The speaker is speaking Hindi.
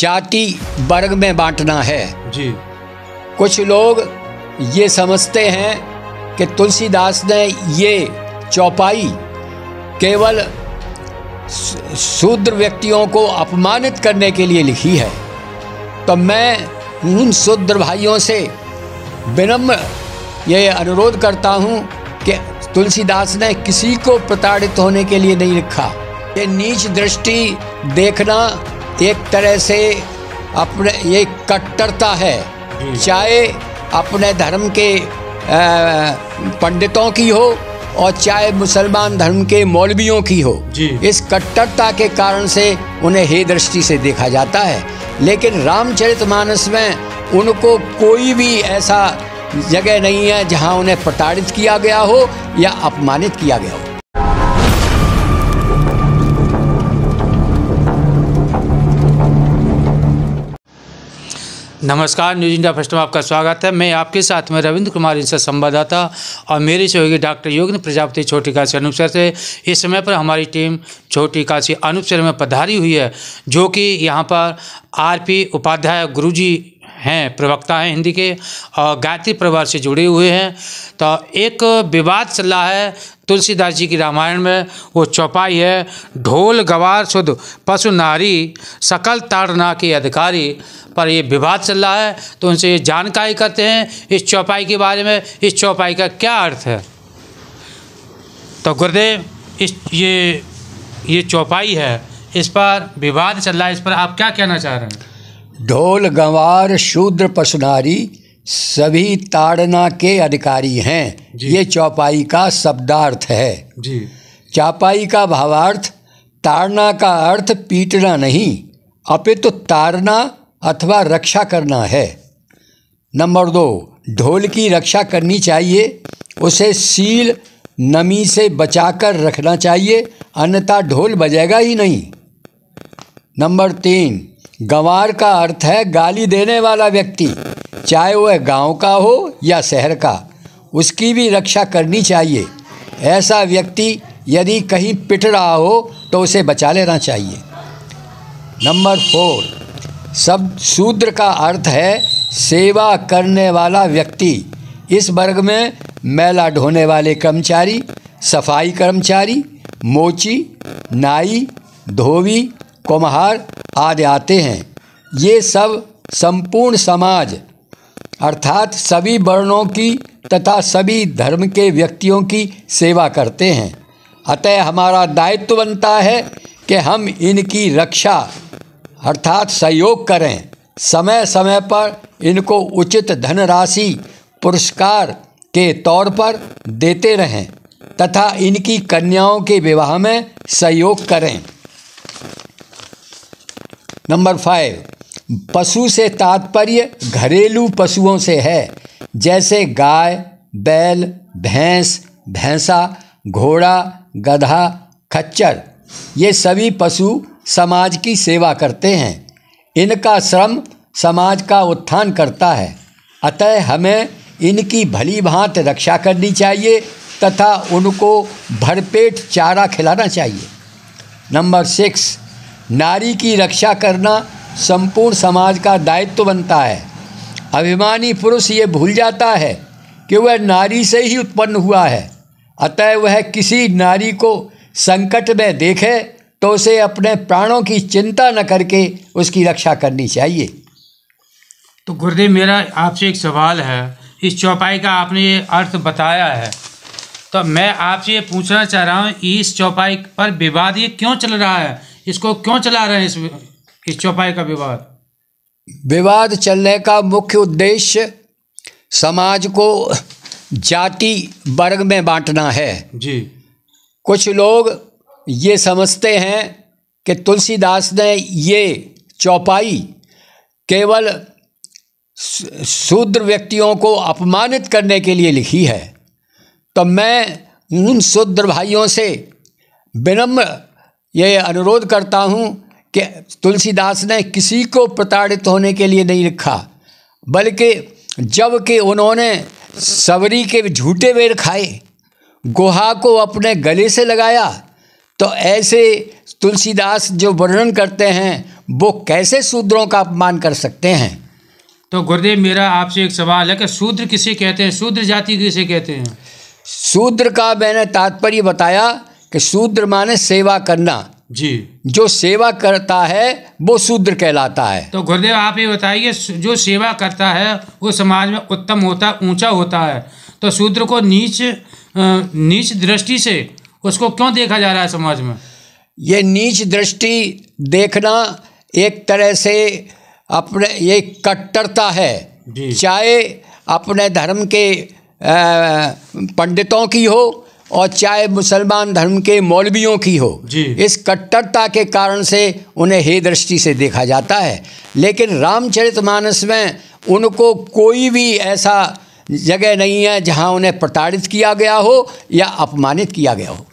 जाति वर्ग में बांटना है जी। कुछ लोग ये समझते हैं कि तुलसीदास ने ये चौपाई केवल शूद्र व्यक्तियों को अपमानित करने के लिए लिखी है। तो मैं उन शूद्र भाइयों से विनम्र ये अनुरोध करता हूँ कि तुलसीदास ने किसी को प्रताड़ित होने के लिए नहीं लिखा। ये नीच दृष्टि देखना एक तरह से अपने ये कट्टरता है, चाहे अपने धर्म के पंडितों की हो और चाहे मुसलमान धर्म के मौलवियों की हो। इस कट्टरता के कारण से उन्हें हे दृष्टि से देखा जाता है, लेकिन रामचरितमानस में उनको कोई भी ऐसा जगह नहीं है जहां उन्हें प्रताड़ित किया गया हो या अपमानित किया गया हो। नमस्कार, न्यूज इंडिया फर्स्ट में आपका स्वागत है। मैं आपके साथ में रविंद्र कुमार इनसे संवाददाता और मेरे सहयोगी डॉक्टर योगेंद्र प्रजापति छोटी काशी अनूपसर से। इस समय पर हमारी टीम छोटी काशी अनूपसर में पधारी हुई है, जो कि यहाँ पर आरपी उपाध्याय गुरुजी हैं, प्रवक्ता हैं हिंदी के और गायत्री परिवार से जुड़े हुए हैं। तो एक विवाद चल रहा है तुलसीदास जी की रामायण में, वो चौपाई है ढोल गवार शुद्ध पशु नारी सकल ताड़ना के अधिकारी पर ये विवाद चल रहा है। तो उनसे जानकारी करते हैं इस चौपाई के बारे में, इस चौपाई का क्या अर्थ है। तो गुरुदेव, ये चौपाई है, इस पर विवाद चल रहा है, इस पर आप क्या कहना चाह रहे हैं? ढोल गंवार शूद्र पशुनारी सभी ताड़ना के अधिकारी हैं, ये चौपाई का शब्दार्थ है जी। चौपाई का भावार्थ ताड़ना का अर्थ पीटना नहीं अपितु ताड़ना अथवा रक्षा करना है। नंबर 2, ढोल की रक्षा करनी चाहिए, उसे सील नमी से बचाकर रखना चाहिए, अन्यथा ढोल बजेगा ही नहीं। नंबर 3, गंवार का अर्थ है गाली देने वाला व्यक्ति, चाहे वह गांव का हो या शहर का, उसकी भी रक्षा करनी चाहिए। ऐसा व्यक्ति यदि कहीं पिट रहा हो तो उसे बचा लेना चाहिए। नंबर 4, शब्द शूद्र का अर्थ है सेवा करने वाला व्यक्ति। इस वर्ग में मैला ढोने वाले कर्मचारी, सफाई कर्मचारी, मोची, नाई, धोबी, कुम्हार आदि आते हैं। ये सब संपूर्ण समाज अर्थात सभी वर्णों की तथा सभी धर्म के व्यक्तियों की सेवा करते हैं। अतः हमारा दायित्व बनता है कि हम इनकी रक्षा अर्थात सहयोग करें, समय समय पर इनको उचित धनराशि पुरस्कार के तौर पर देते रहें तथा इनकी कन्याओं के विवाह में सहयोग करें। नंबर 5, पशु से तात्पर्य घरेलू पशुओं से है, जैसे गाय, बैल, भैंस, भैंसा, घोड़ा, गधा, खच्चर। ये सभी पशु समाज की सेवा करते हैं, इनका श्रम समाज का उत्थान करता है। अतः हमें इनकी भली भांति रक्षा करनी चाहिए तथा उनको भरपेट चारा खिलाना चाहिए। नंबर 6, नारी की रक्षा करना संपूर्ण समाज का दायित्व बनता है। अभिमानी पुरुष ये भूल जाता है कि वह नारी से ही उत्पन्न हुआ है, अतः वह किसी नारी को संकट में देखे तो उसे अपने प्राणों की चिंता न करके उसकी रक्षा करनी चाहिए। तो गुरुदेव, मेरा आपसे एक सवाल है। इस चौपाई का आपने ये अर्थ बताया है, तो मैं आपसे ये पूछना चाह रहा हूँ, इस चौपाई पर विवाद ये क्यों चल रहा है? इसको क्यों चला रहे हैं इस चौपाई का विवाद? विवाद चलने का मुख्य उद्देश्य समाज को जाति वर्ग में बांटना है जी। कुछ लोग ये समझते हैं कि तुलसीदास ने ये चौपाई केवल शूद्र व्यक्तियों को अपमानित करने के लिए लिखी है। तो मैं उन शूद्र भाइयों से विनम्र ये अनुरोध करता हूँ कि तुलसीदास ने किसी को प्रताड़ित होने के लिए नहीं लिखा, बल्कि जबकि उन्होंने सबरी के झूठे बेर खाए, गुहा को अपने गले से लगाया, तो ऐसे तुलसीदास जो वर्णन करते हैं वो कैसे शूद्रों का अपमान कर सकते हैं। तो गुरुदेव मेरा आपसे एक सवाल है कि शूद्र किसे कहते हैं, शूद्र जाति किसे कहते हैं? शूद्र का मैंने तात्पर्य बताया कि शूद्र माने सेवा करना। जी। जो सेवा करता है वो शूद्र कहलाता है। तो गुरुदेव आप ये बताइए, जो सेवा करता है वो समाज में उत्तम होता, ऊंचा होता है, तो शूद्र को नीच दृष्टि से उसको क्यों देखा जा रहा है समाज में? ये नीच दृष्टि देखना एक तरह से अपने ये कट्टरता है, चाहे अपने धर्म के पंडितों की हो और चाहे मुसलमान धर्म के मौलवियों की हो। इस कट्टरता के कारण से उन्हें हे दृष्टि से देखा जाता है। लेकिन रामचरितमानस में उनको कोई भी ऐसा जगह नहीं है जहां उन्हें प्रताड़ित किया गया हो या अपमानित किया गया हो।